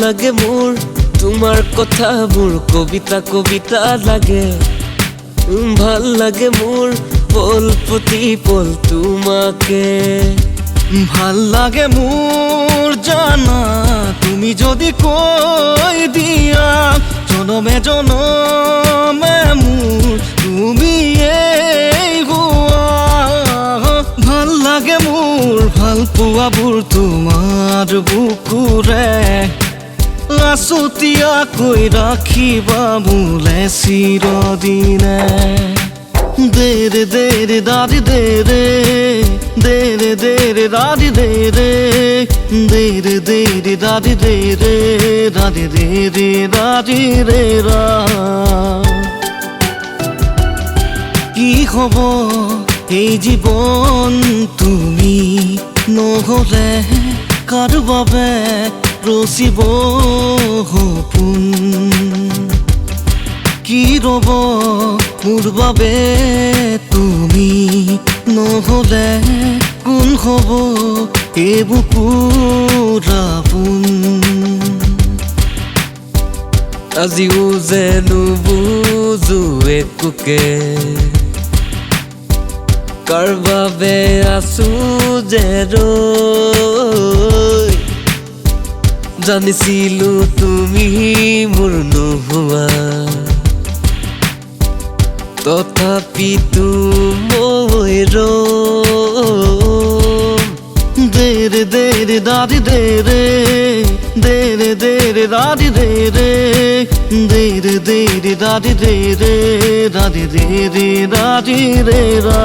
লাগে মোৰ তোমাৰ কথাবোৰ কবিতা কবিতা লাগে ভাল লাগে মোৰ পল প্ৰতি পল তোমাকে ভাল লাগে মোৰ জানা তুমি যদি কৈ দিয়া জনমে জনমে মোৰ তুমিয়েই হোৱা ভাল লাগে মোৰ ভাল পোৱাবোৰ তোমাৰ বুকুৰে আছুতীয়াকৈ ৰাখিবা মোলে চিৰদিনে দেৰে দেৰে দাদি দেৰে দেৰে দেৰে দাদি দেৰে দেৰে দেৰে দাদি দেৰে দাদি দেৰে দাদি ৰে ৰা কি হ'ব এই জীৱন তুমি নহ'লে কাৰ বাবে ৰচিব সপোন কি ৰ'ব মোৰ বাবে তুমি নহ'লে কোন হ'ব এই বুকুৰ আপোন আজিও যে নুবুজো একোকে কাৰ বাবে আছো যে ৰৈ জানিছিলো তুমি মোৰ নোহোৱা তথাপিতো মই ৰম দেৰে দেৰে দাদি দেৰে দেৰে দেৰে দাদি দেৰে দেৰে দেৰে দাদি দেৰে দাদি দেৰে দাদি ৰে ৰা